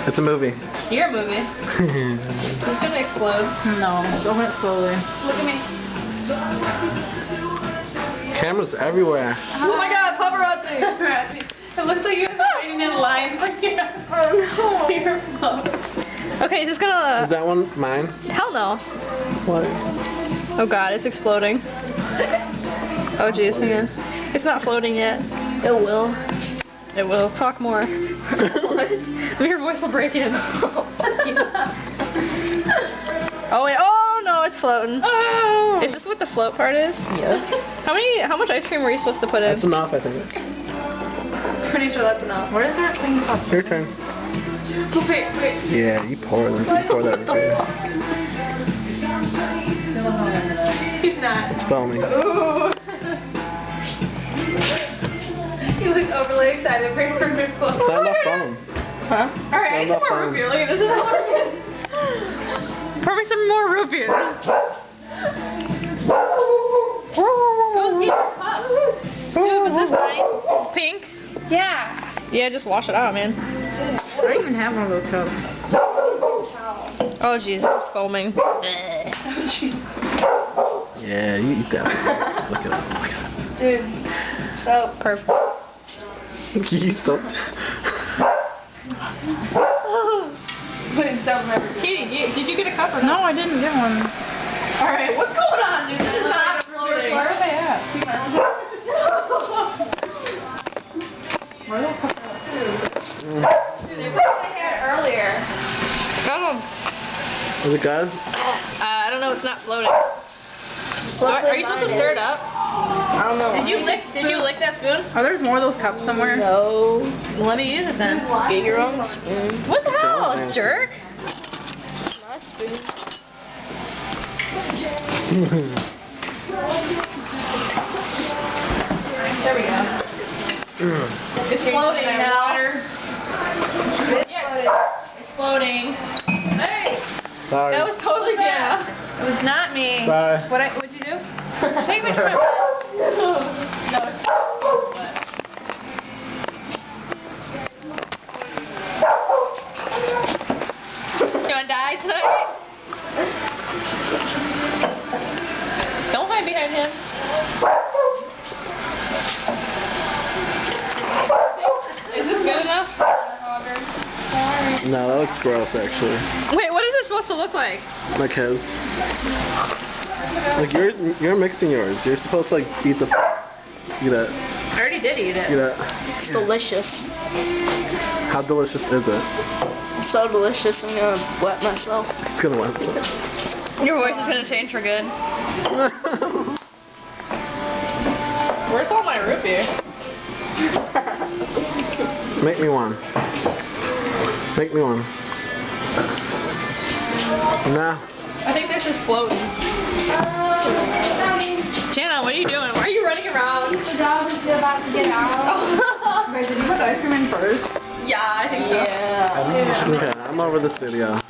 It's a movie. You're a movie. It's gonna explode. No, open it slowly. Look at me. Cameras everywhere. Oh my god, paparazzi. It looks like you guys are waiting in line for your phone. Okay, just gonna... Is that one mine? Hell no. What? Oh god, it's exploding. Oh jeez, hang on. It's not floating yet. It will. It will. Talk more. What? Your voice will break in. Oh wait, oh no, it's floating. Oh! Is this what the float part is? Yeah. How much ice cream were you supposed to put in? That's enough, I think. Pretty sure that's enough. Where is there a clean cup? Your turn. Wait. Yeah, you pour them. You pour that over. He's not. It's foaming. Ooh. He looks overly excited. Bring more root beer. It's not enough foam. Huh? Alright, I need some more root beer. Look at this. Pour me some more root beer. Go get your cup. Dude, was this mine? Pink? Yeah. Yeah, just wash it out, man. I don't even have one of those cups. Oh jeez, it's foaming. Yeah, you eat that. Look at that. Dude, so perfect. You soap. Putting soap everywhere. Katie, did you get a cup or No, I didn't get one. Alright, what's going on, dude? This is not floating. Where are they at? Where are those cups at? Dude, they put my hair earlier. Is it good? I don't know, it's not floating. Are you supposed to stir it up? I don't know. Did you lick that spoon? Oh, there's more of those cups somewhere? No. Well, let me use it then. Get your own spoon. What the hell, jerk? My spoon. There we go. It's floating now. It's floating. Hey! Sorry. That was totally Jenna. It was not me. Sorry. What'd you do? Take me to my... No, it's wet. You wanna die tonight? Don't hide behind him. Is this good enough? No, that looks gross, actually. Wait, what is it supposed to look like? Like his. Like you're mixing yours. You're supposed to like eat the. Eat it. I already did eat it. Eat it. It's delicious. How delicious is it? It's so delicious, I'm gonna wet myself. It's gonna wet. Your voice is gonna change for good. Where's all my root beer? Make me one. Make me one. Nah. I think this is floating. Jana, what are you doing? Why are you running around? The dog is about to get out. Wait, did you put ice cream in first? Yeah, I think so. Yeah. Okay, I'm over this video.